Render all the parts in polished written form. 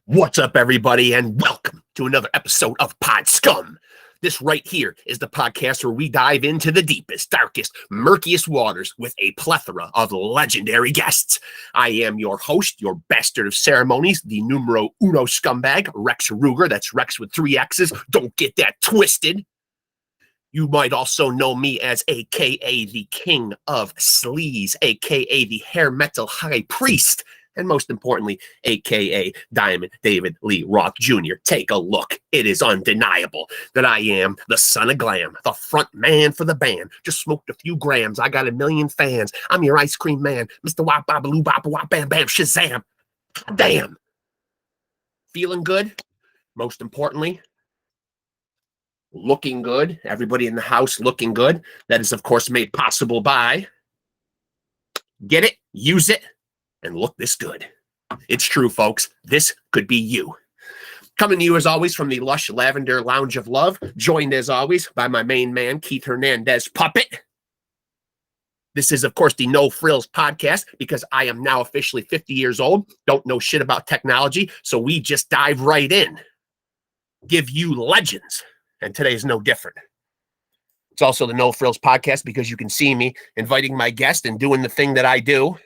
What's up, everybody, and welcome to another episode of Pod Scum. This right here is the podcast where we dive into the deepest, darkest, murkiest waters with a plethora of legendary guests. I am your host, your bastard of ceremonies, the numero uno scumbag, Rex Ruger. That's Rex with 3 X's. Don't get that twisted. You might also know me as a.k.a. the King of Sleaze, a.k.a. the Hair Metal High Priest, and most importantly, a.k.a. Diamond David Lee Roth Jr. Take a look. It is undeniable that I am the son of glam, the front man for the band. Just smoked a few grams. I got a million fans. I'm your ice cream man, Mr. Wop Babaloo Bop Wop Bam Bam Shazam. Damn. Feeling good. Most importantly, looking good. Everybody in the house looking good. That is, of course, made possible by get it, use it, and look this good. It's true, folks. This could be you. Coming to you, as always, from the lush lavender lounge of love, joined, as always, by my main man, Keith Hernandez Puppet. This is, of course, the No Frills podcast, because I am now officially 50 years old, don't know shit about technology, so we just dive right in. Give you legends. And today is no different. It's also the No Frills podcast because you can see me inviting my guest and doing the thing that I do.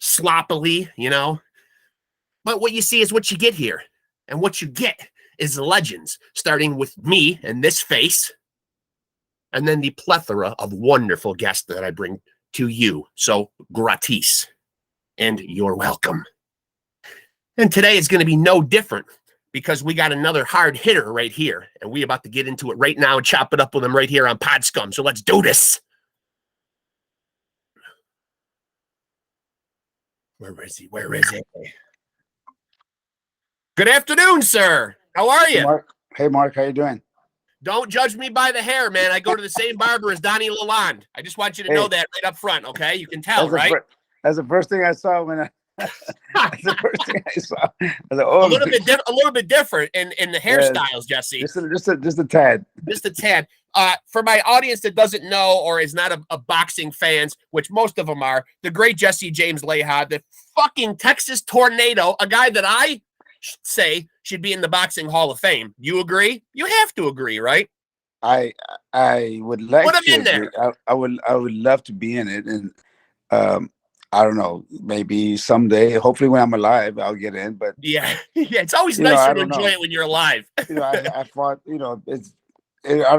Sloppily, you know. But what you see is what you get here. And what you get is legends, starting with me and this face, and then the plethora of wonderful guests that I bring to you. So, gratis. And you're welcome. And today is going to be no different, because we got another hard hitter right here, and we about to get into it right now and chop it up with him right here on Pod Scum. So let's do this. Where is he? Where is he? Good afternoon, sir. How are you? Hey, Mark. How you doing? Don't judge me by the hair, man. I go to the same barber as Donnie Lalonde. I just want you to know that right up front, okay? You can tell, right? That's the first thing I saw when I... That's the first thing I saw. I was like, oh, a little bit different in the hairstyles, Jesse. Just a tad. Just a tad. For my audience that doesn't know or is not a boxing fans, which most of them are, the great Jesse James Leijha, the fucking Texas Tornado, a guy that I say should be in the Boxing Hall of Fame. You agree? You have to agree, right? I would like Put him to in there. I would love to be in it, and I don't know, maybe someday, hopefully when I'm alive, I'll get in. But yeah, it's always nicer to enjoy it when you're alive. I fought, I don't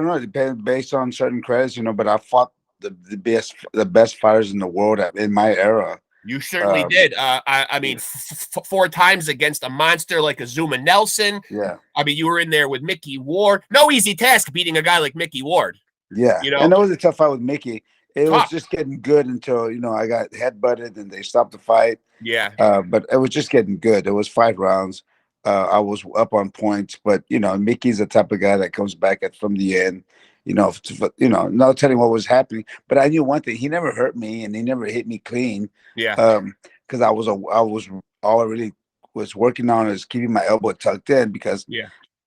know, it depends based on certain credits, but I fought the best fighters in the world in my era. You certainly did. I mean, 4 times against a monster like a Zuma Nelson. Yeah. I mean, you were in there with Mickey Ward. No easy task beating a guy like Mickey Ward. Yeah. And that was a tough fight with Mickey. It was just getting good until, I got headbutted and they stopped the fight. Yeah. But it was just getting good. It was 5 rounds. I was up on points, but, Mickey's the type of guy that comes back from the end, not telling what was happening. But I knew one thing. He never hurt me and he never hit me clean. Yeah. Because all I really was working on is keeping my elbow tucked in, because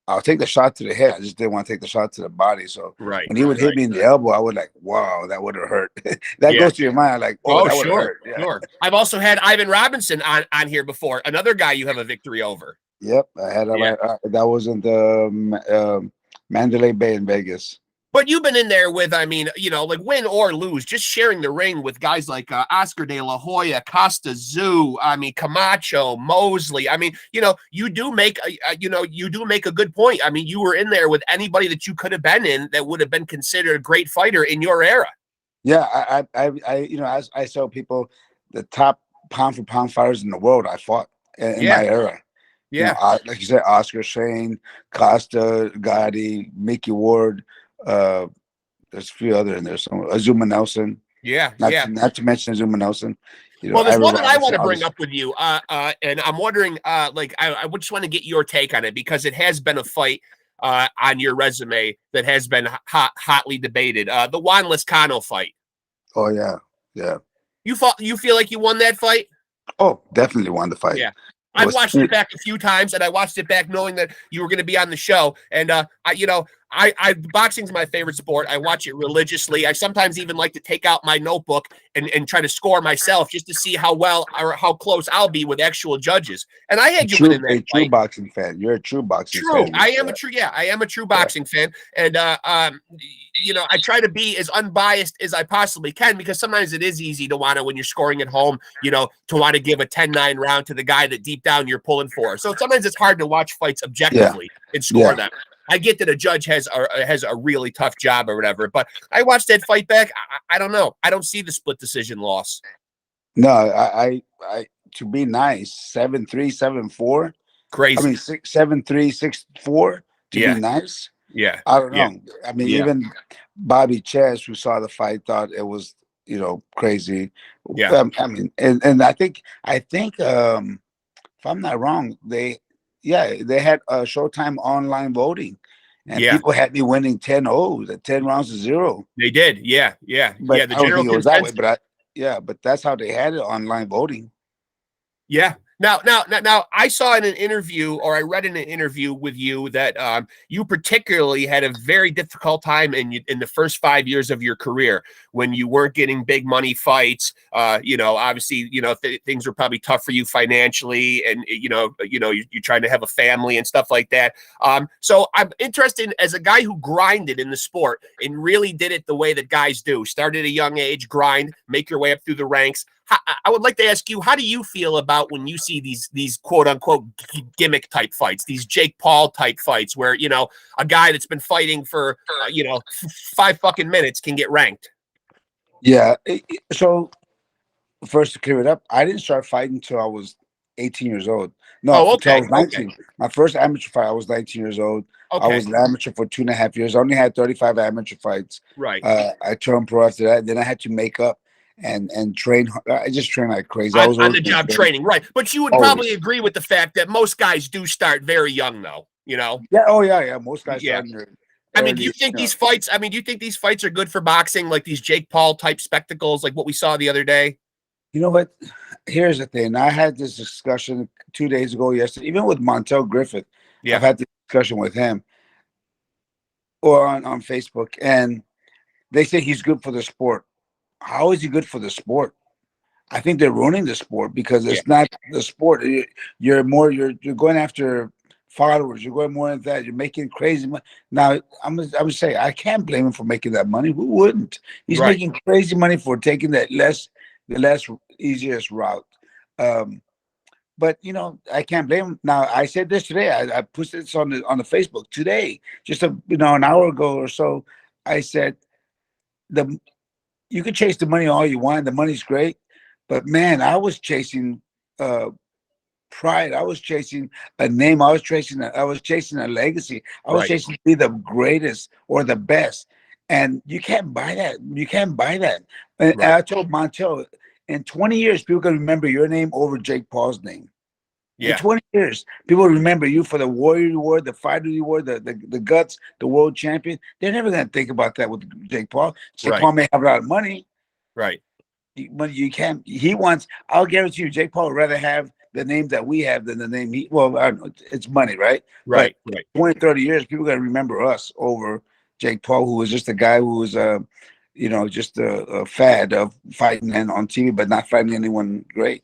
I'll take the shot to the head. I just didn't want to take the shot to the body. So when he would hit me in the elbow, I would like, wow, that would have hurt. That goes to your mind, like, oh, that would have hurt. Yeah. Sure. I've also had Ivan Robinson on here before. Another guy you have a victory over. Yep, I had that was in the Mandalay Bay in Vegas. But you've been in there with, I mean, like win or lose, just sharing the ring with guys like Oscar De La Hoya, Costa Zoo, I mean, Camacho, Mosley. I mean, you do make a good point. I mean, you were in there with anybody that you could have been in that would have been considered a great fighter in your era. Yeah, I saw people, the top pound for pound fighters in the world I fought in my era. Yeah. Like you said, Oscar, Shane, Costa, Gotti, Mickey Ward. There's a few other in there. So Zuma Nelson. Not to mention Zuma Nelson. Well, there's one that I want to bring up with you. And I'm wondering, I just want to get your take on it, because it has been a fight on your resume that has been hotly debated. The Juan Lezcano fight. Oh yeah. Yeah. You feel like you won that fight? Oh, definitely won the fight. Yeah. I've watched it back a few times, and I watched it back knowing that you were going to be on the show. And, boxing's my favorite sport. I watch it religiously. I sometimes even like to take out my notebook and try to score myself just to see how well or how close I'll be with actual judges. And I had you winning that fight. True boxing fan. You're a true boxing fan. I am a true boxing fan. And you know, I try to be as unbiased as I possibly can, because sometimes it is easy to want to, when you're scoring at home, you know, to want to give a 10-9 round to the guy that deep down you're pulling for. So sometimes it's hard to watch fights objectively and score them. I get that a judge has a really tough job or whatever, but I watched that fight back. I don't know. I don't see the split decision loss. No, I to be nice, 7-3, 7-4. Crazy. I mean, 7-3, 6-4 to be nice. Yeah. I don't know. I mean, even Bobby Chess, who saw the fight, thought it was, you know, crazy. Yeah. I mean, and I think if I'm not wrong, they had Showtime online voting, and people had me winning 10-0, 10 rounds to 0. They did. Yeah. But The I don't general think it was that way, but that's how they had it, online voting. Yeah. Now, I saw in an interview, or I read in an interview with you, that you particularly had a very difficult time in the first 5 years of your career when you weren't getting big money fights. You know, obviously, you know, things were probably tough for you financially, and you're trying to have a family and stuff like that. So I'm interested, as a guy who grinded in the sport and really did it the way that guys do, started at a young age, grind, make your way up through the ranks. I would like to ask you, how do you feel about when you see these quote unquote gimmick type fights, these Jake Paul type fights, where, you know, a guy that's been fighting for 5 fucking minutes can get ranked? Yeah. So first, to clear it up, I didn't start fighting until I was 18 years old. No, until I was 19. Okay. My first amateur fight, I was 19 years old. Okay. I was an amateur for 2.5 years. I only had 35 amateur fights. Right. I turned pro after that. Then I had to make up and train. I just trained like crazy. I was on the job training, right? But you would probably agree with the fact that most guys do start very young, though. You know? Yeah. Oh yeah. Most guys. Yeah. I mean, do you think these fights? I mean, do you think these fights are good for boxing, like these Jake Paul type spectacles, like what we saw the other day? You know what? Here's the thing. I had this discussion 2 days ago, yesterday, even with Montel Griffith. Yeah. I've had this discussion with him, or on Facebook, and they say he's good for the sport. How is he good for the sport? I think they're ruining the sport, because it's not the sport. You're going after followers. You're going more into that. You're making crazy money. Now, I'm gonna say, I can't blame him for making that money. Who wouldn't? He's making crazy money for taking the less easiest route. But you know, I can't blame him. Now, I said this today. I posted this on the Facebook today, just an hour ago or so. I said, you can chase the money all you want. The money's great, but man, I was chasing pride. I was chasing a name. I was chasing a legacy. I was chasing to be the greatest or the best. And you can't buy that. You can't buy that. And I told Montel, in 20 years, people can remember your name over Jake Paul's name. In 20 years, people remember you for the warrior you were, the fighter you were, the guts, the world champion. They're never going to think about that with Jake Paul. Jake Paul may have a lot of money. Right. But you can't. I'll guarantee you, Jake Paul would rather have the name that we have than the name I don't know, it's money, right? But 20, 30 years, people are going to remember us over Jake Paul, who was just a guy who was, just a fad of fighting and on TV, but not fighting anyone great.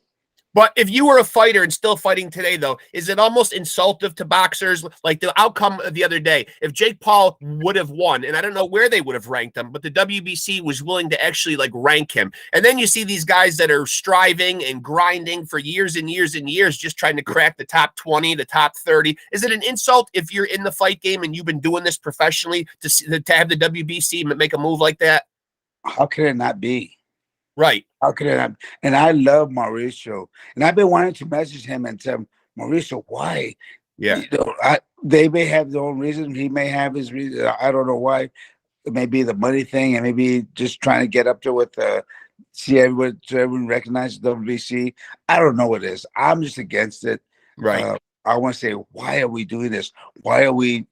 But if you were a fighter and still fighting today, though, is it almost insultive to boxers? Like the outcome of the other day, if Jake Paul would have won, and I don't know where they would have ranked him, but the WBC was willing to actually rank him. And then you see these guys that are striving and grinding for years and years and years, just trying to crack the top 20, the top 30. Is it an insult if you're in the fight game and you've been doing this professionally to have the WBC make a move like that? How could it not be? Right. How could it not? And I love Mauricio, and I've been wanting to message him and tell him, Mauricio, why? Yeah. They may have their own reason. He may have his reason. I don't know why. It may be the money thing, and maybe just trying to get up there with see everyone recognize the WBC. I don't know what it is. I'm just against it. Right. I want to say, why are we doing this? Why are we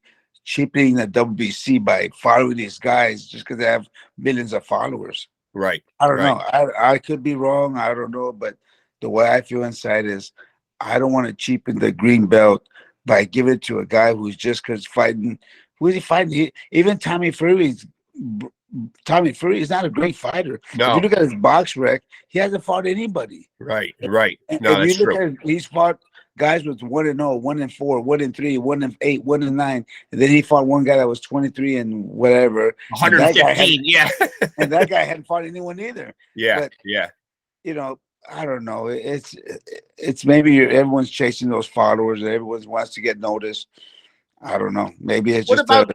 cheapening the WBC by following these guys just because they have millions of followers? Right. I don't know. I could be wrong. I don't know. But the way I feel inside is I don't want to cheapen the green belt by giving it to a guy who's just fighting Who is he fighting? Even Tommy Fury is not a great fighter. No. If you look at his box rec, he hasn't fought anybody. Right. No, if you look at he's fought guys with 1-0, 1-4, 1-3, 1-8, 1-9, and then he fought one guy that was 23 and whatever. 115, and that guy hadn't fought anyone either. But, you know, I don't know. It's maybe everyone's chasing those followers. Everyone wants to get noticed. I don't know. Maybe it's what about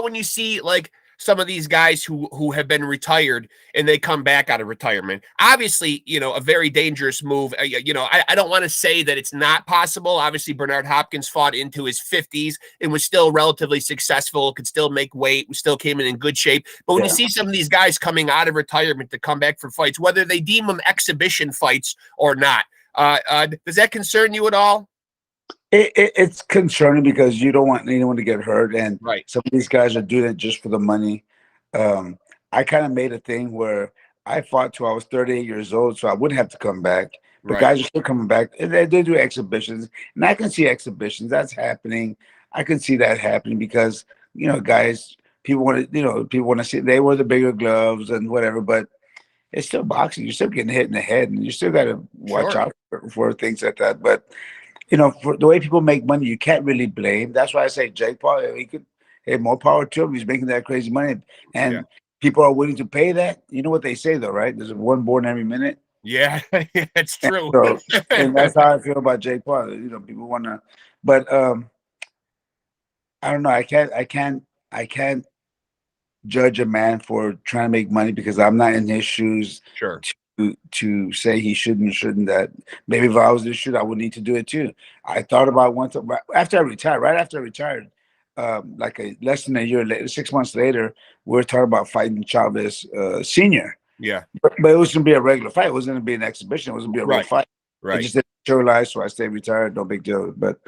when you see like some of these guys who have been retired and they come back out of retirement? Obviously, you know, a very dangerous move. You know, I don't want to say that it's not possible. Obviously, Bernard Hopkins fought into his 50s and was still relatively successful, could still make weight, still came in good shape. But when you see some of these guys coming out of retirement to come back for fights, whether they deem them exhibition fights or not, does that concern you at all? It's concerning because you don't want anyone to get hurt, and some of these guys are doing it just for the money. I kind of made a thing where I fought till I was 38 years old, so I wouldn't have to come back. But guys are still coming back. They do exhibitions, and I can see exhibitions. That's happening. I can see that happening because, you know, guys, people want to see. They wear the bigger gloves and whatever, but it's still boxing. You're still getting hit in the head, and you still got to watch out for things like that. But you know, for the way people make money, you can't really blame. That's why I say Jake Paul, he could have more power to him. He's making that crazy money. And people are willing to pay that. You know what they say, though, right? There's one born every minute. Yeah, it's true. And that's how I feel about Jake Paul. You know, people want to, but I don't know. I can't judge a man for trying to make money because I'm not in his shoes. Sure. To say he shouldn't that maybe if I was to shoot I would need to do it too. I thought about one time after I retired, like less than a year later, 6 months later, we were talking about fighting Chavez Senior. But it was gonna be a regular fight. It wasn't gonna be an exhibition. It was gonna be a real fight. It just didn't materialize, so I stayed retired. No big deal. But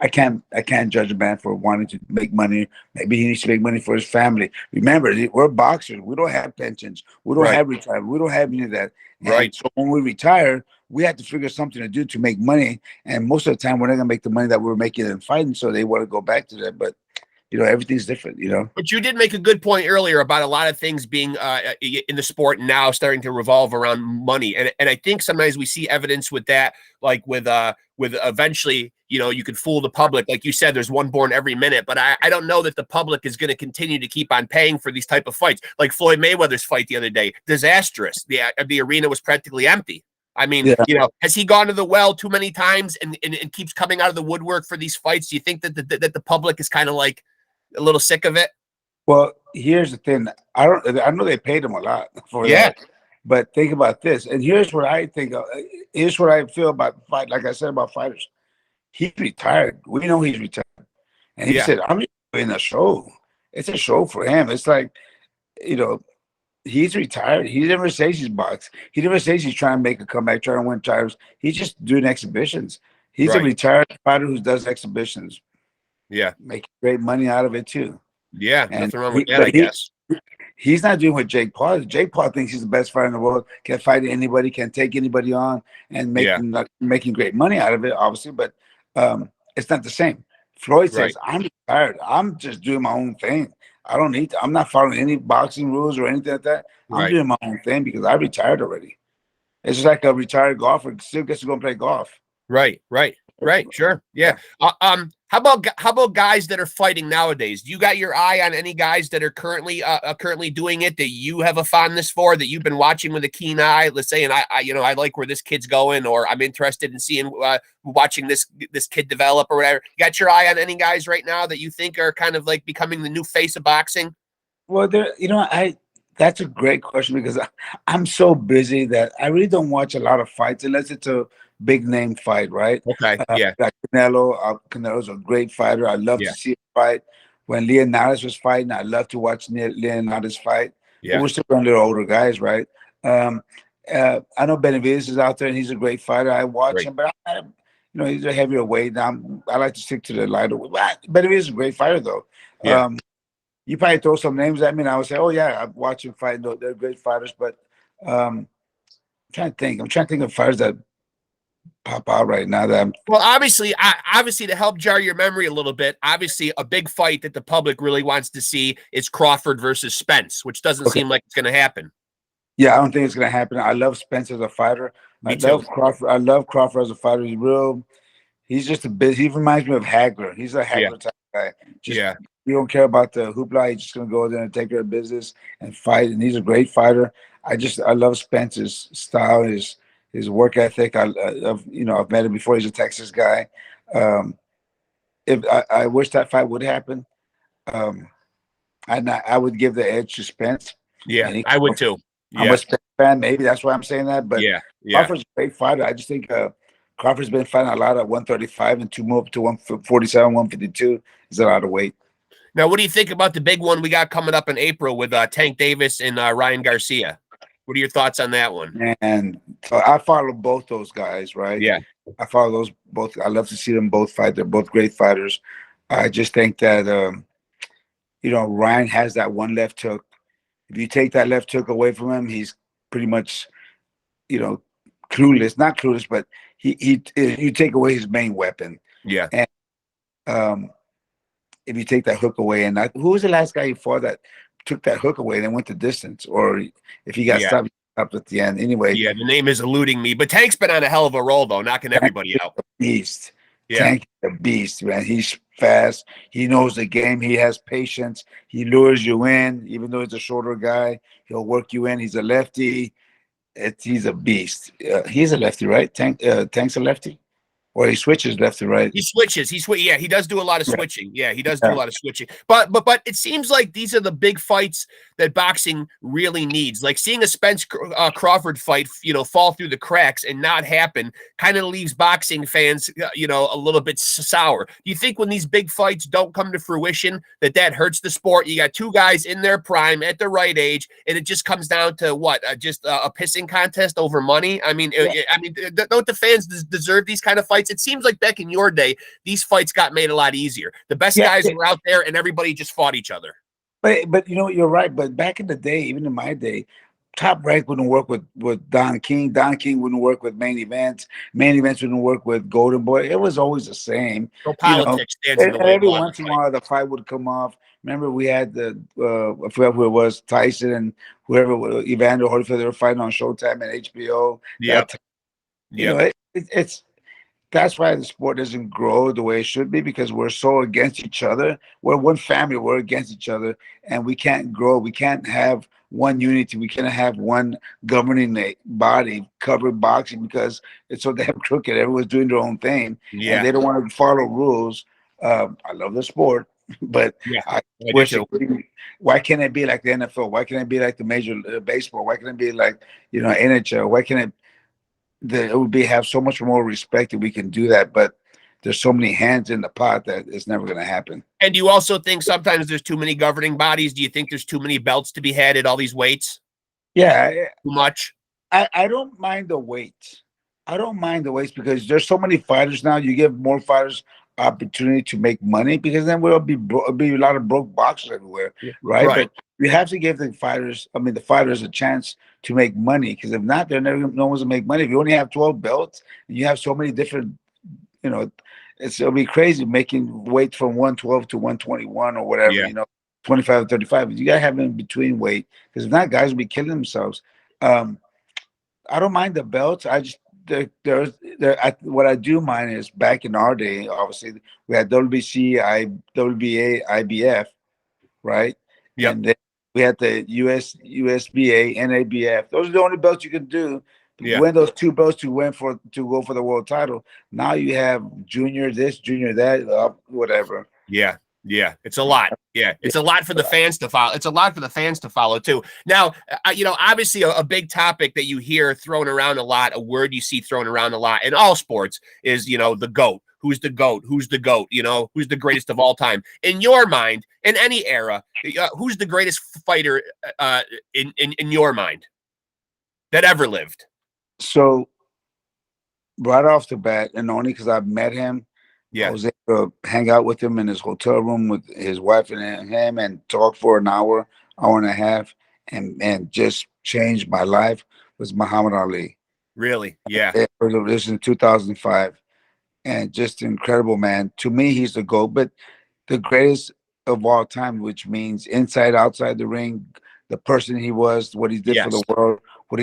I can't judge a man for wanting to make money. Maybe he needs to make money for his family. Remember, we're boxers. We don't have pensions. We don't have retirement. We don't have any of that. And so when we retire, we have to figure something to do to make money. And most of the time, we're not gonna make the money that we're making in fighting. So they want to go back to that. But you know, everything's different, you know. But you did make a good point earlier about a lot of things being in the sport now starting to revolve around money. And I think sometimes we see evidence with that, like with eventually, you know, you could fool the public. Like you said, there's one born every minute, but I don't know that the public is going to continue to keep on paying for these type of fights. Like Floyd Mayweather's fight the other day, disastrous. The arena was practically empty. I mean, you know, has he gone to the well too many times and keeps coming out of the woodwork for these fights? Do you think that the public is kind of like a little sick of it? Well, here's the thing. I know they paid him a lot for that. But think about this. And here's what I think. Here's what I feel about fight. Like I said about fighters, he's retired. We know he's retired, and he said, "I'm just doing a show. It's a show for him. It's like, you know, he's retired. He never says he's boxed. He never says he's trying to make a comeback, trying to win titles. He's just doing exhibitions. He's a retired fighter who does exhibitions. Making great money out of it too. Nothing wrong with that, I guess. He's not doing what Jake Paul is. Jake Paul thinks he's the best fighter in the world, can fight anybody, can take anybody on, and making great money out of it, obviously, but it's not the same. Floyd says, I'm retired. I'm just doing my own thing. I don't need to, I'm not following any boxing rules or anything like that. I'm doing my own thing because I retired already. It's just like a retired golfer still gets to go and play golf. Right. Sure. Yeah. How about guys that are fighting nowadays? Do you got your eye on any guys that are currently doing it that you have a fondness for, that you've been watching with a keen eye? Let's say, and I like where this kid's going, or I'm interested in seeing watching this kid develop or whatever. You got your eye on any guys right now that you think are kind of like becoming the new face of boxing? Well, that's a great question because I'm so busy that I really don't watch a lot of fights unless it's a big name fight, right? Okay, like Canelo. Canelo's a great fighter. I love to see him fight. When Leonidas was fighting, I love to watch Leonidas fight. We're still a little older guys, right? I know Benavidez is out there and he's a great fighter. I watch him, but he's a heavier weight. I like to stick to the lighter weight. Benavidez is a great fighter, though. You probably throw some names at me, and I would say, "Oh yeah, I'm watching fight. They're great fighters." But I'm trying to think of fighters that pop out right now that I'm. Well, obviously, to help jar your memory a little bit, obviously a big fight that the public really wants to see is Crawford versus Spence, which doesn't seem like it's going to happen. Yeah, I don't think it's going to happen. I love Spence as a fighter. Me too. I love Crawford as a fighter. He's just a bit. He reminds me of Hagler. He's a Hagler type guy. You don't care about the hoopla. He's just going to go there and take care of business and fight. And he's a great fighter. I love Spence's style, his work ethic. I've met him before. He's a Texas guy. If I wish that fight would happen, I would give the edge to Spence. Yeah, I would too. I'm a Spence fan. Maybe that's why I'm saying that. But Crawford's a great fighter. I just think Crawford's been fighting a lot at 135, and to move up to 147, 152 is a lot of weight. Now, what do you think about the big one we got coming up in April with Tank Davis and Ryan Garcia? What are your thoughts on that one? And so I follow both those guys, right? Yeah. I follow those both. I love to see them both fight. They're both great fighters. I just think that, Ryan has that one left hook. If you take that left hook away from him, he's pretty much, clueless. Not clueless, but you take away his main weapon. Yeah. And if you take that hook away, and who was the last guy he fought that took that hook away and then went the distance? Or if he got stopped at the end. Anyway. Yeah, the name is eluding me. But Tank's been on a hell of a roll, though, knocking everybody out. Beast. Yeah. Tank is a beast, man. He's fast. He knows the game. He has patience. He lures you in, even though he's a shorter guy. He'll work you in. He's a lefty. He's a beast. He's a lefty, right? Tank's a lefty? Or he switches left to right. He switches. Yeah, he does do a lot of switching. Yeah, he does do a lot of switching. But it seems like these are the big fights that boxing really needs. Like seeing a Spence Crawford fight, fall through the cracks and not happen kind of leaves boxing fans, a little bit sour. Do you think when these big fights don't come to fruition that hurts the sport? You got two guys in their prime at the right age, and it just comes down to what? Just a pissing contest over money? I mean, don't the fans deserve these kind of fights? It seems like back in your day, these fights got made a lot easier. The best guys were out there, and everybody just fought each other. But you're right. But back in the day, even in my day, Top Rank wouldn't work with Don King. Don King wouldn't work with Main Events. Main Events wouldn't work with Golden Boy. It was always the same. No politics stands in the way. Every once in a while, the fight would come off. Remember, we had I forgot who it was, Tyson and whoever, Evander Holyfield. They were fighting on Showtime and HBO. Yeah. That's why the sport doesn't grow the way it should be, because we're so against each other. We're one family. We're against each other, and we can't grow. We can't have one unity. We can't have one governing body cover boxing because it's so damn crooked. Everyone's doing their own thing, and they don't want to follow rules. I love the sport, but I wish why can't it be like the NFL? Why can't it be like the Major Baseball? Why can't it be like NHL? Why can't it? It would have so much more respect that we can do that, but there's so many hands in the pot that it's never going to happen. And you also think sometimes there's too many governing bodies? Do you think there's too many belts to be had at all these weights? Yeah. Too much? I don't mind the weights. I don't mind the weights because there's so many fighters now. You give more fighters opportunity to make money, because then there'll be a lot of broke boxers everywhere, right? But you have to give the fighters a chance to make money, because if not, no one's gonna make money. If you only have 12 belts and you have so many different, it'll be crazy making weight from 112 to 121 or whatever, 25 to 35. You gotta have in between weight, because if not, guys will be killing themselves. I don't mind the belts. I just what I do mind is back in our day, obviously we had WBC, WBA, IBF, right? Yeah. And then we had the USBA, NABF. Those are the only belts you can do. You win those two belts to go for the world title. Now you have junior this, junior that, whatever. Yeah. Yeah, it's a lot. Yeah, it's a lot for the fans to follow. It's a lot for the fans to follow too. Now, obviously a big topic that you hear thrown around a lot, a word you see thrown around a lot in all sports is, the GOAT. Who's the GOAT? Who's the GOAT? Who's the greatest of all time? In your mind, in any era, who's the greatest fighter in your mind that ever lived? So, right off the bat, and only because I've met him, I was able to hang out with him in his hotel room with his wife and him and talk for an hour and a half, and just changed my life, was Muhammad Ali. Really? Yeah. It was in 2005, and just incredible, man. To me, he's the GOAT, but the greatest of all time, which means inside, outside the ring, the person he was, what he did for the world,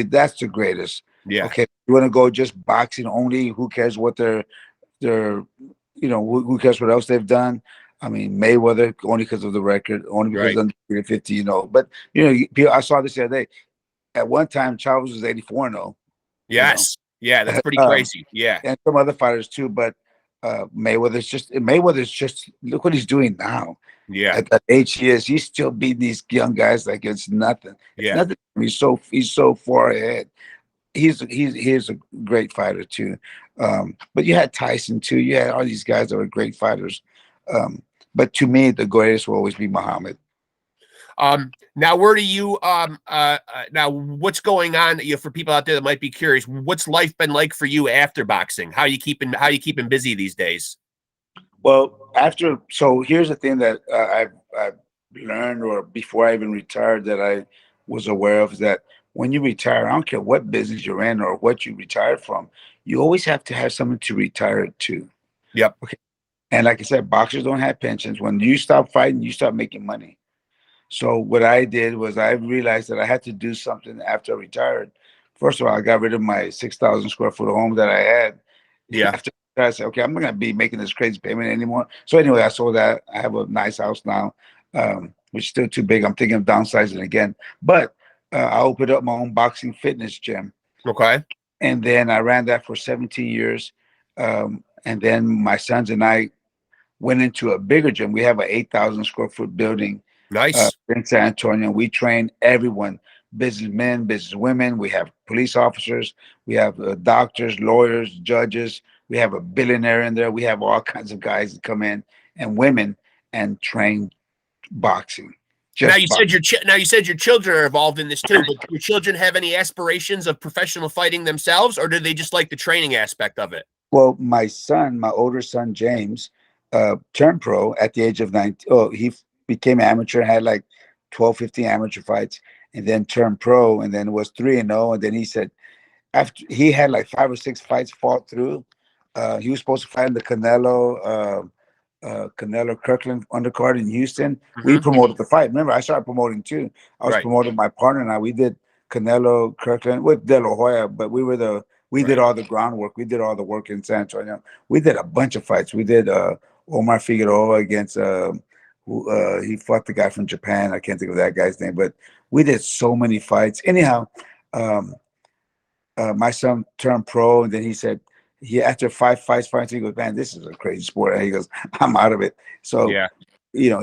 that's the greatest. Yeah. Okay, you want to go just boxing only? Who cares what they're who cares what else they've done? I mean, Mayweather only because of the record, only because of under 50, But I saw this the other day. At one time, Chavez was 84-0. Yes. Yeah, that's pretty crazy. Yeah. And some other fighters too, but Mayweather's just look what he's doing now. Yeah. At that age he is, he's still beating these young guys like it's nothing. It's nothing. He's so far ahead. He's a great fighter too. But you had Tyson too. You had all these guys that were great fighters. But to me, the greatest will always be Muhammad. Now where do you now what's going on for people out there that might be curious? What's life been like for you after boxing? How are you keeping busy these days? Well, so here's the thing that I've learned, or before I even retired, that I was aware of, is that when you retire, I don't care what business you're in or what you retired from, you always have to have something to retire to. Yep. Okay. And like I said, boxers don't have pensions. When you stop fighting, you stop making money. So what I did was I realized that I had to do something after I retired. First of all, I got rid of my 6,000 square foot home that I had. Yeah. After I said, okay, I'm not going to be making this crazy payment anymore. So anyway, I sold that. I have a nice house now, which is still too big. I'm thinking of downsizing again. But I opened up my own boxing fitness gym. Okay. And then I ran that for 17 years. And then my sons and I went into a bigger gym. We have an 8,000 square foot building. Nice. In San Antonio. We train everyone, businessmen, businesswomen. We have police officers. We have doctors, lawyers, judges. We have a billionaire in there. We have all kinds of guys that come in, and women, and train boxing. Now you said your children are involved in this too, but do your children have any aspirations of professional fighting themselves, or do they just like the training aspect of it? Well, my older son, James, turned pro at the age of 19. Oh, he became amateur, had like 12, 15 amateur fights, and then turned pro, and then was 3-0. And then he said, after he had like 5 or 6 fights fought through, he was supposed to fight in the Canelo Kirkland undercard in Houston. Mm-hmm. We promoted the fight. Remember, I started promoting too. I was promoting my partner and I. We did Canelo Kirkland with De La Hoya, but we did all the groundwork. We did all the work in San Antonio. We did a bunch of fights. We did Omar Figueroa against he fought the guy from Japan. I can't think of that guy's name, but we did so many fights. Anyhow, my son turned pro, and then he said, after 5 fights, he goes, man, this is a crazy sport. And he goes, I'm out of it. So, he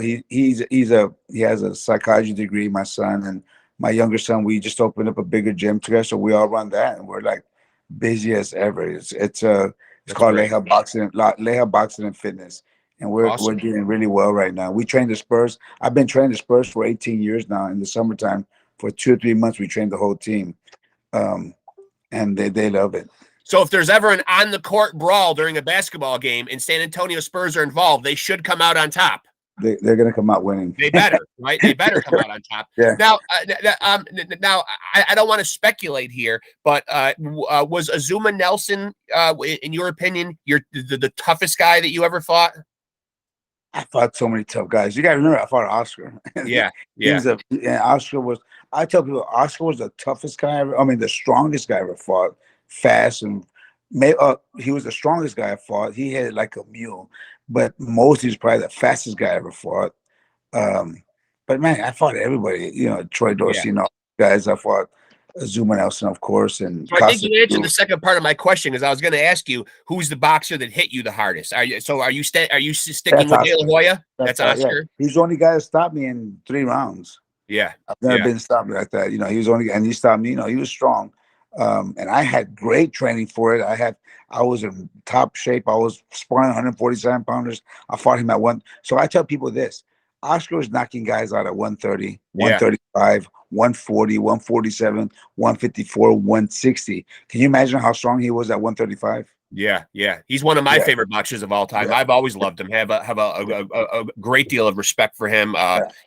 has a psychology degree, my son, and my younger son. We just opened up a bigger gym together, so we all run that, and we're like busy as ever. It's called Leija Boxing and Fitness. And we're doing really well right now. We train the Spurs. I've been training the Spurs for 18 years now. In the summertime, for 2 or 3 months, we trained the whole team, and they love it. So if there's ever an on-the-court brawl during a basketball game and San Antonio Spurs are involved, they should come out on top. They're going to come out winning. They better, right? They better come out on top. Yeah. Now, I don't want to speculate here, but was Azuma Nelson, in your opinion, the toughest guy that you ever fought? I fought so many tough guys. You got to remember, I fought Oscar. Yeah. Oscar was. I tell people, Oscar was the toughest guy ever. I mean, the strongest guy I ever fought. Fast and he was the strongest guy I fought. He had like a mule, but he was probably the fastest guy I ever fought. But man, I fought everybody. Troy Dorsey, guys. I fought Azuma Nelson, of course, and so I think you answered the second part of my question, because I was going to ask you who's the boxer that hit you the hardest. Are you sticking with De La Hoya? That's Oscar. Yeah. He's the only guy that stopped me in 3 rounds. Yeah, I've never been stopped like that. He was and he stopped me. He was strong. And I had great training for it. I was in top shape. I was sparring 147 pounders. I fought him at one. So I tell people this: Oscar was knocking guys out at 130, 135, 140, 147, 154, 160. Can you imagine how strong he was at 135? Yeah, yeah. He's one of my favorite boxers of all time. I've always loved him. Have a great deal of respect for him.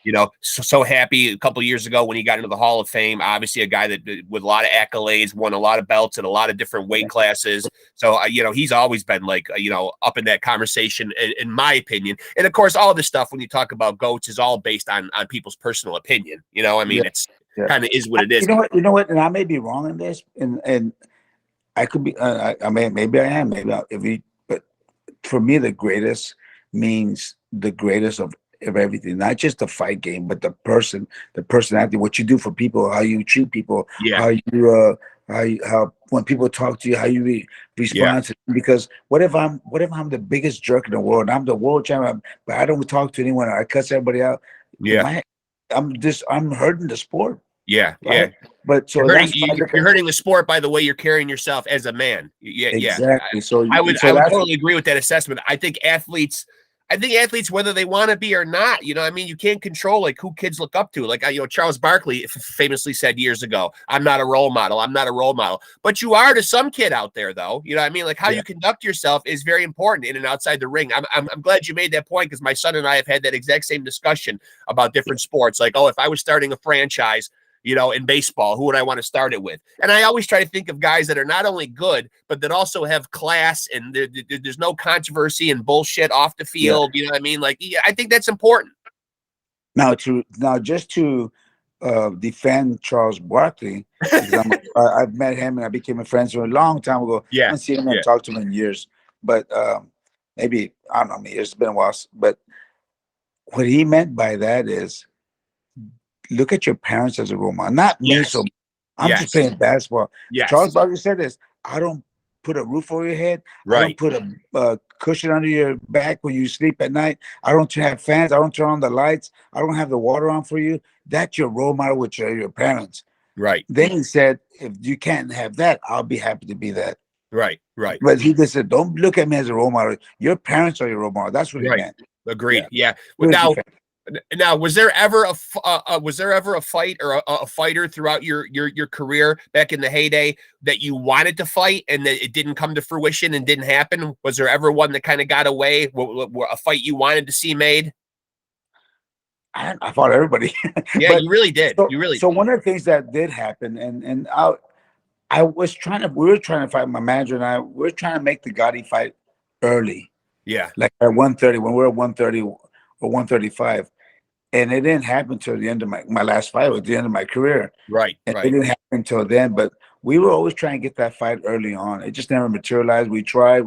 You know, so happy a couple of years ago when he got into the Hall of Fame. Obviously, a guy that with a lot of accolades, won a lot of belts in a lot of different weight classes. So you know, he's always been like you know, up in that conversation, in my opinion. And of course, all this stuff when you talk about GOATs is all based on people's personal opinion. You know, I mean, it's kind of is what it is. You know what, and I may be wrong in this, and I could be. Maybe I am. But for me, the greatest means the greatest of everything. Not just the fight game, but the person, the personality, what you do for people, how you treat people, how you how when people talk to you, how you respond to them. Because what if I'm the biggest jerk in the world? I'm the world champion, but I don't talk to anyone. I cuss everybody out. I'm hurting the sport. Yeah, right? But so you're hurting the sport by the way you're carrying yourself as a man. Yeah, exactly. I would totally agree with that assessment. I think athletes, whether they want to be or not, you know, I mean, you can't control like who kids look up to. Like, you know, Charles Barkley famously said years ago, "I'm not a role model. I'm not a role model." But you are to some kid out there, though. You know what I mean? Like how you conduct yourself is very important in and outside the ring. I'm glad you made that point because my son and I have had that exact same discussion about different sports. Like, oh, if I was starting a franchise, you know, in baseball, who would I want to start it with? And I always try to think of guys that are not only good, but that also have class and there's no controversy and bullshit off the field. You know what I mean? Like, I think that's important. Now, just to defend Charles Barkley, because I've met him and I became a friend a long time ago. I haven't seen him and talked to him in years, but maybe, I don't know, it's been a while. But what he meant by that is, look at your parents as a role model, not me. So I'm just playing basketball. Charles Barkley said this: I don't put a roof over your head. I don't put a cushion under your back when you sleep at night. I don't have fans. I don't turn on the lights. I don't have the water on for you. That's your role model with your parents. Right. Then he said, if you can't have that, I'll be happy to be that. Right. But he just said, don't look at me as a role model. Your parents are your role model. That's what he meant. Agreed. Yeah. Well, now, was there ever a fight or a fighter throughout your career back in the heyday that you wanted to fight and that it didn't come to fruition and didn't happen? Was there ever one that kind of got away? A fight you wanted to see made? I fought everybody. Yeah, but, you really did. So one of the things that did happen, and we were trying to fight, my manager and I, we were trying to make the Gotti fight early. Yeah. Like at 130, when we were at 130 or 135. And it didn't happen until the end of my last fight, was the end of my career. Right. It didn't happen until then, but we were always trying to get that fight early on. It just never materialized. We tried,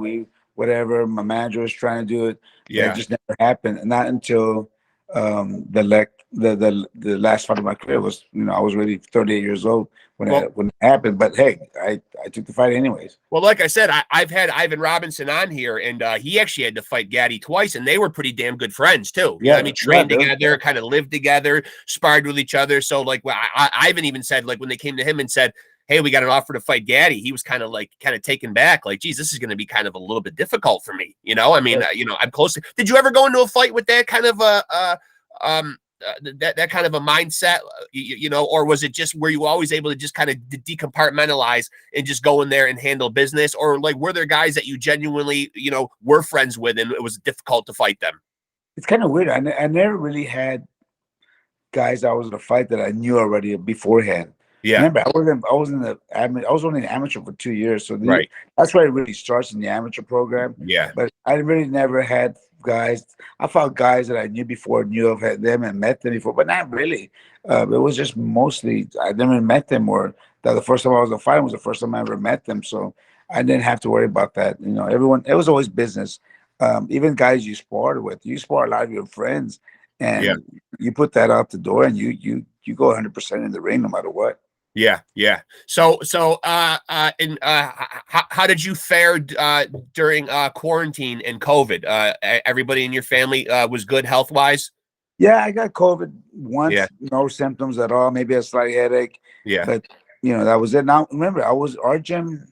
whatever. My manager was trying to do it. It just never happened. Not until the last fight of my career was, you know, I was really 38 years old when it happened. But hey, I took the fight anyways. Well, like I said, I've had Ivan Robinson on here, and he actually had to fight Gatti twice, and they were pretty damn good friends too. Yeah, I mean, trained together, kind of lived together, sparred with each other. So, like, Ivan even said, like, when they came to him and said, "Hey, we got an offer to fight Gatti," he was kind of taken back, like, "Geez, this is going to be kind of a little bit difficult for me." You know, I mean, you know, I'm close. Did you ever go into a fight with that kind of that kind of a mindset, you know, or was it just, were you always able to just kind of decompartmentalize and just go in there and handle business? Or like, were there guys that you genuinely, you know, were friends with and it was difficult to fight them? It's kind of weird. I never really had guys I was in a fight that I knew already beforehand. Yeah. Remember, I was only an amateur for 2 years. So that's where it really starts in the amateur program. Yeah. But I really never had guys. I fought guys that I knew before, knew of them and met them before, but not really. It was just mostly I never met them, or that the first time I was fighting was the first time I ever met them. So I didn't have to worry about that. You know, everyone, it was always business. Even guys you sparred with, you spar a lot of your friends, and you put that out the door, and you go 100% in the ring no matter what. Yeah. So, how did you fare during quarantine and COVID? Everybody in your family was good health wise? Yeah, I got COVID once. No symptoms at all. Maybe a slight headache. Yeah, but you know, that was it. Now remember, our gym.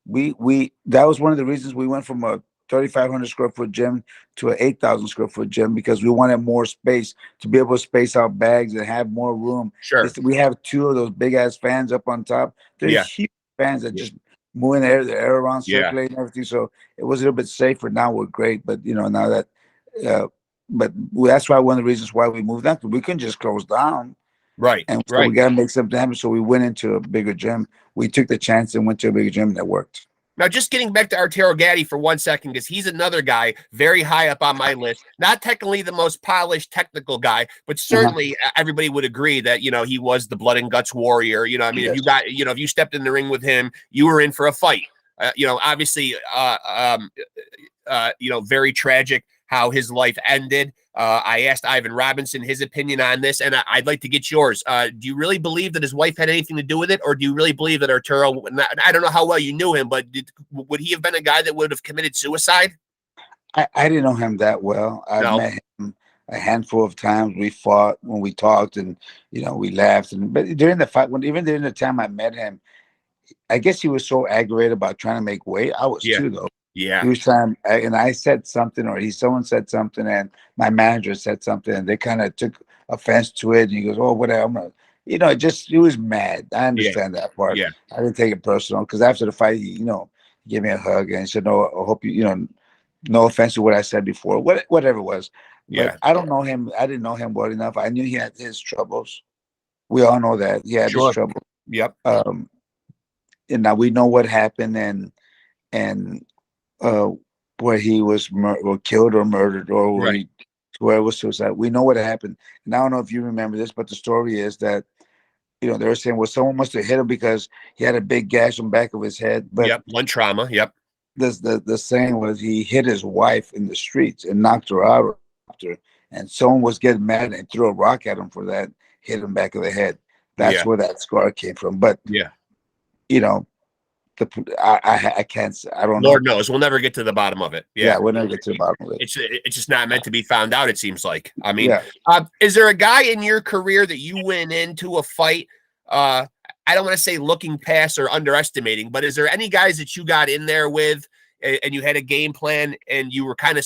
That was one of the reasons we went from a 3,500 square foot gym to an 8,000 square foot gym, because we wanted more space to be able to space out bags and have more room. Sure. We have 2 of those big ass fans up on top. They're huge fans that just moving the air around, circulating everything. So it was a little bit safer. Now we're great, but now that, but that's why one of the reasons why we moved on, because we couldn't just close down. Right. And so we got to make something happen. So we went into a bigger gym. We took the chance and went to a bigger gym that worked. Now, just getting back to Arturo Gatti for 1 second, because he's another guy very high up on my list. Not technically the most polished technical guy, but certainly everybody would agree that, he was the blood and guts warrior. I mean, if you got, if you stepped in the ring with him, you were in for a fight. Obviously, very tragic how his life ended. I asked Ivan Robinson his opinion on this, and I'd like to get yours. Do you really believe that his wife had anything to do with it, or do you really believe that Arturo, I don't know how well you knew him, but would he have been a guy that would have committed suicide? I didn't know him that well. I met him a handful of times. We fought when we talked, and we laughed. But during the fight, even during the time I met him, I guess he was so aggravated about trying to make weight. I was too, though. Yeah, he was trying, and I said something, or someone said something, and my manager said something, and they kind of took offense to it. And he goes, "Oh, whatever." I'm not, he was mad. I understand that part. Yeah, I didn't take it personal, because after the fight, he gave me a hug and he said, "No, I hope no offense to what I said before, whatever it was." But I don't know him. I didn't know him well enough. I knew he had his troubles. We all know that he had his trouble. Yep. And now we know what happened, and where he was killed or murdered, or where it was suicide. We know what happened. And I don't know if you remember this, but the story is that they were saying, well, someone must have hit him because he had a big gash on the back of his head. But one trauma. Yep. The saying was he hit his wife in the streets and knocked her out, and someone was getting mad and threw a rock at him for that, hit him back of the head. That's where that scar came from. But I can't. I don't know. Lord knows, we'll never get to the bottom of it. Yeah, we'll never get to the bottom of it. It's just not meant to be found out. It seems like. I mean, is there a guy in your career that you went into a fight? I don't want to say looking past or underestimating, but is there any guys that you got in there with, and you had a game plan, and you were kind of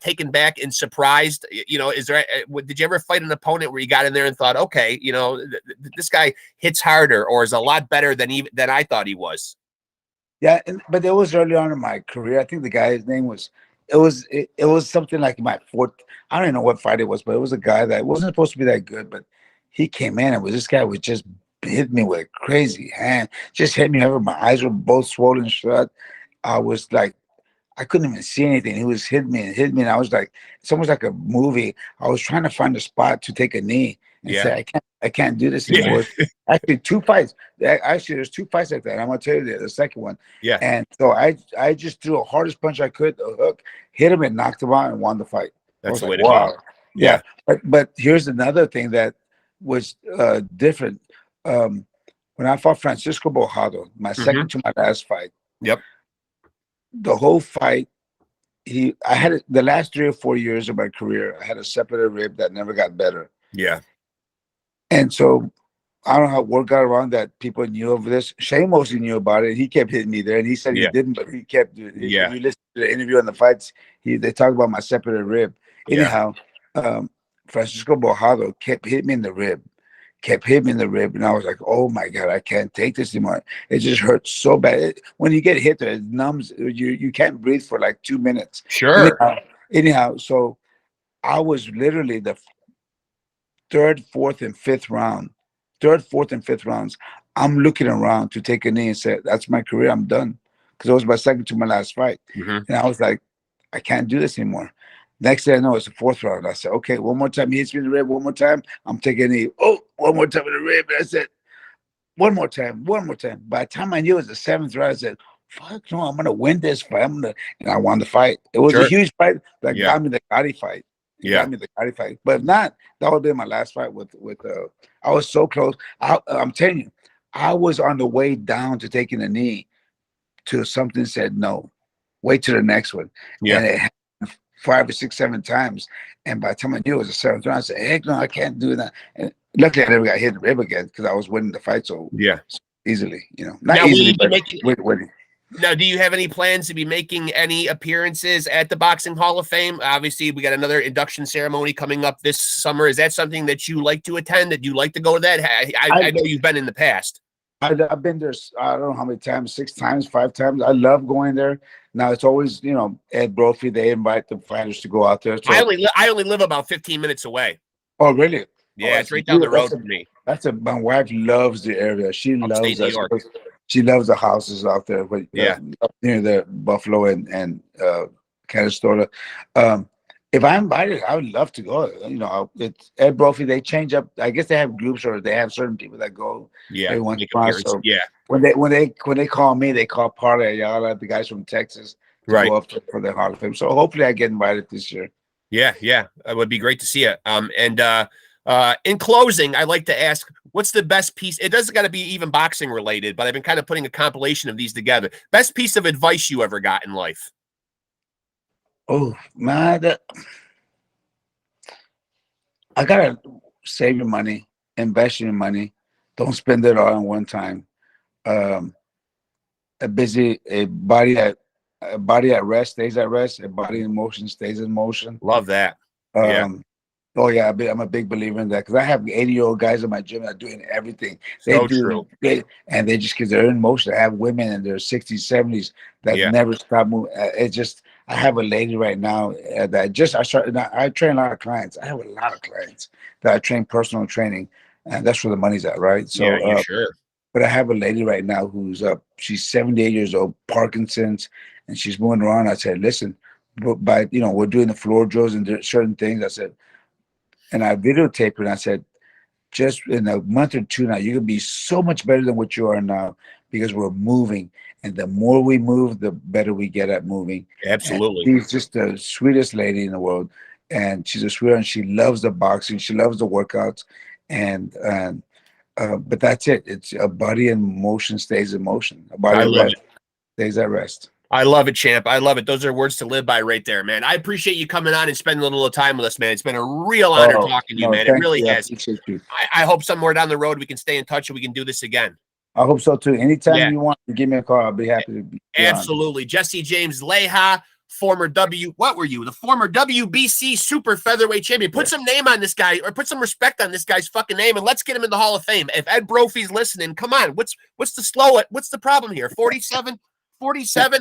taken back and surprised? Is there? Did you ever fight an opponent where you got in there and thought, okay, this guy hits harder or is a lot better than I thought he was? Yeah, but it was early on in my career. I think the guy's name was. It was something like my fourth. I don't even know what fight it was, but it was a guy that wasn't supposed to be that good, but he came in and this guy was just hit me with a crazy hand. Just hit me over. My eyes were both swollen shut. I was like, I couldn't even see anything. He was hitting me, and I was like, it's almost like a movie. I was trying to find a spot to take a knee and say, I can't do this anymore. Actually, 2 fights. Actually, there's 2 fights like that. I'm gonna tell you the second one. Yeah. And so I just threw the hardest punch I could, the hook, hit him and knocked him out and won the fight. That's the way to go. Yeah. But here's another thing that was different. When I fought Francisco Bojado, my second to my last fight. Yep. The whole fight, I had the last 3 or 4 years of my career, I had a separated rib that never got better. Yeah. And so I don't know how word got around that people knew of this. Shane mostly knew about it. He kept hitting me there, and he said he didn't, but he kept doing it. Yeah. If you listen to the interview on the fights, they talk about my separated rib. Anyhow, Francisco Bojado kept hitting me in the rib. And I was like, oh my God, I can't take this anymore. It just hurts so bad. When you get hit there, it numbs. You can't breathe for like 2 minutes. Sure. Anyhow, so I was literally the third, fourth, and fifth rounds. I'm looking around to take a knee and say, that's my career. I'm done. Because it was my second to my last fight. And I was like, I can't do this anymore. Next thing I know, it's the 4th round. I said, okay, one more time. He hits me in the rib. One more time. I'm taking a knee. Oh, one more time in the rib. And I said, one more time. By the time I knew it was the 7th round, I said, fuck no, I'm going to win this fight. And I won the fight. It was a huge fight that got me the Gotti fight. Got me the Gotti fight. But that would have been my last fight with I was so close. I'm telling you, I was on the way down to taking a knee till something said, no, wait till the next one. Yeah. And it happened 5 or 6, 7 times. And by the time I knew it was the 7th round, I said, heck no, I can't do that. And luckily I never got hit in the rib again because I was winning the fight so easily, Not now, easily, but winning. Now, do you have any plans to be making any appearances at the Boxing Hall of Fame? Obviously, we got another induction ceremony coming up this summer. Is that something that you like to attend? That you like to go to that? I know you've been in the past. I've been there. I don't know how many times, 6 times, 5 times. I love going there. Now it's always, Ed Brophy. They invite the fighters to go out there. So I only live about 15 minutes away. Oh, really? Yeah, it's right down the road from me. My wife loves the area. She loves New York. She loves the houses out there. But up near the Buffalo and Canastota. If I'm invited, I would love to go. It's Ed Brophy. They change up. I guess they have groups or they have certain people that go. Yeah. Once in a while. So yeah. When they call me, they call Parla Ayala, the guys from Texas, to go up for the Hall of Fame. So hopefully I get invited this year. Yeah. It would be great to see it. In closing, I'd like to ask, what's the best piece? It doesn't got to be even boxing related, but I've been kind of putting a compilation of these together. Best piece of advice you ever got in life? Oh, man, I gotta save your money, invest your money. Don't spend it all in one time. A body at rest stays at rest. A body in motion stays in motion. Love that. Oh yeah, I'm a big believer in that because I have 80-year-old guys in my gym that are doing everything. And they just because they're in motion. I have women in their 60s, 70s that never stop moving. I have a lady right now that I train a lot of clients. I have a lot of clients that I train personal training, and that's where the money's at, right? So sure. But I have a lady right now who's she's 78 years old, Parkinson's, and she's moving around. I said, listen, we're doing the floor drills and certain things. I said, and I videotaped it, and I said, just in a month or two now, you're going to be so much better than what you are now because we're moving. And the more we move, the better we get at moving. Absolutely. And she's just the sweetest lady in the world. And she's a sweetheart, and she loves the boxing. She loves the workouts. But that's it. It's a body in motion stays in motion. A body at rest stays at rest. I love it, champ. I love it. Those are words to live by right there, man. I appreciate you coming on and spending a little time with us, man. It's been a real honor talking to you, man. It really has. I hope somewhere down the road we can stay in touch and we can do this again. I hope so, too. Anytime you want to give me a call, I'll be happy to be Absolutely. On. Jesse James Leijha, former the former WBC Super Featherweight champion. Put some name on this guy, or put some respect on this guy's fucking name, and let's get him in the Hall of Fame. If Ed Brophy's listening, come on. What's the problem here? 47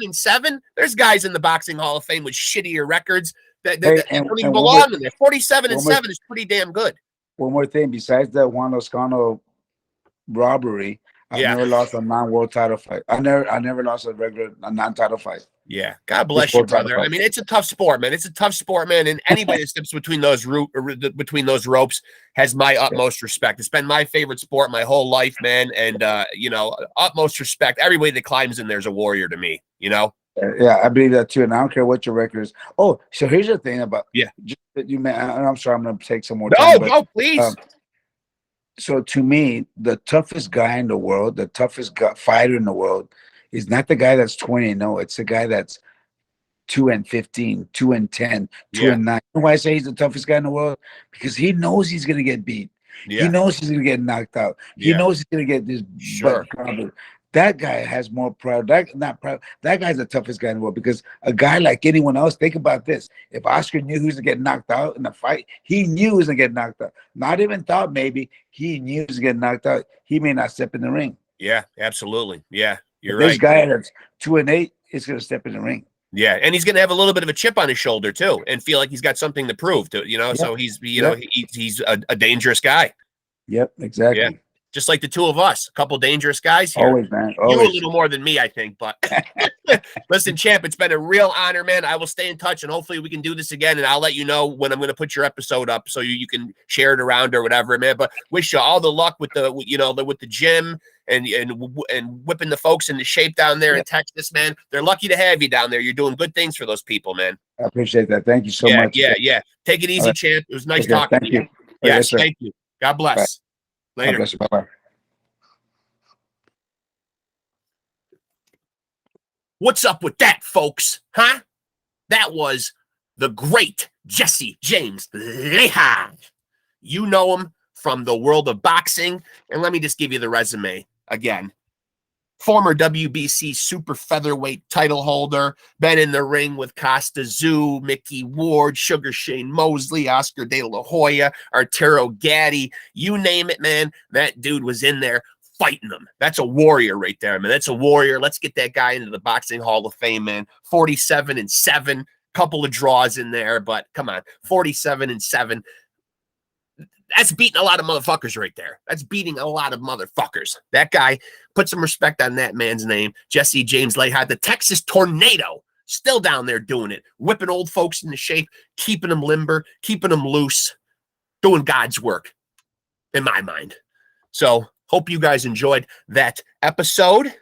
and 7. There's guys in the boxing Hall of Fame with shittier records that don't even belong in there. 47 and 7 is pretty damn good. One more thing, besides that Juan Lozcano robbery, I never lost a non-world title fight. I never lost a non-title fight. Yeah, God bless you, brother. I mean, it's a tough sport, man. It's a tough sport, man. And anybody that steps between those ropes has my utmost respect. It's been my favorite sport my whole life, man. And utmost respect. Everybody that climbs in there's a warrior to me. Yeah, I believe that too. And I don't care what your record is. Oh, so here's the thing about I'm sorry, I'm going to take some more time. No, please. So to me, the toughest guy in the world, the toughest fighter in the world, is not the guy that's 20-0. It's the guy that's 2-15, 2-10, 2-9. You know why I say he's the toughest guy in the world? Because he knows he's going to get beat. Yeah. He knows he's going to get knocked out. He knows he's going to get this butt crumbled. That guy has more pride. That guy's the toughest guy in the world because a guy like anyone else, think about this. If Oscar knew he was going to get knocked out in the fight, he knew he was going to get knocked out. Not even thought maybe. He knew he was going to get knocked out. He may not step in the ring. Yeah, absolutely. Yeah, you're right. This guy that's 2-8 is going to step in the ring. Yeah, and he's going to have a little bit of a chip on his shoulder too, and feel like he's got something to prove. So he's he's a dangerous guy. Yep, exactly. Yeah. Just like the two of us, a couple dangerous guys here. Always, man. Always. You a little more than me, I think. But listen, champ, it's been a real honor, man. I will stay in touch, and hopefully we can do this again. And I'll let you know when I'm going to put your episode up, so you can share it around or whatever, man. But wish you all the luck with the gym and whipping the folks into shape down there in Texas, man. They're lucky to have you down there. You're doing good things for those people, man. I appreciate that. Thank you so much. Yeah. Take it easy, champ. It was nice talking to you. Yes, thank you. God bless. Bye. Later. God bless you. Bye-bye. What's up with that, folks? Huh? That was the great Jesse James Leijha. You know him from the world of boxing. And let me just give you the resume again. Former WBC Super Featherweight title holder, been in the ring with Costa Zoo, Mickey Ward, Sugar Shane Mosley, Oscar De La Hoya, Arturo Gatti, you name it, man. That dude was in there. fighting them. That's a warrior right there, man. That's a warrior. Let's get that guy into the Boxing Hall of Fame, man. 47-7, couple of draws in there, but come on, 47-7. That's beating a lot of motherfuckers right there. That's beating a lot of motherfuckers. That guy, put some respect on that man's name. Jesse James Leijha, the Texas Tornado, still down there doing it, whipping old folks into shape, keeping them limber, keeping them loose, doing God's work, in my mind. So, hope you guys enjoyed that episode.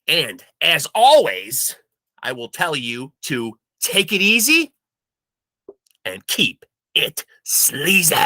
And as always, I will tell you to take it easy and keep it sleazy.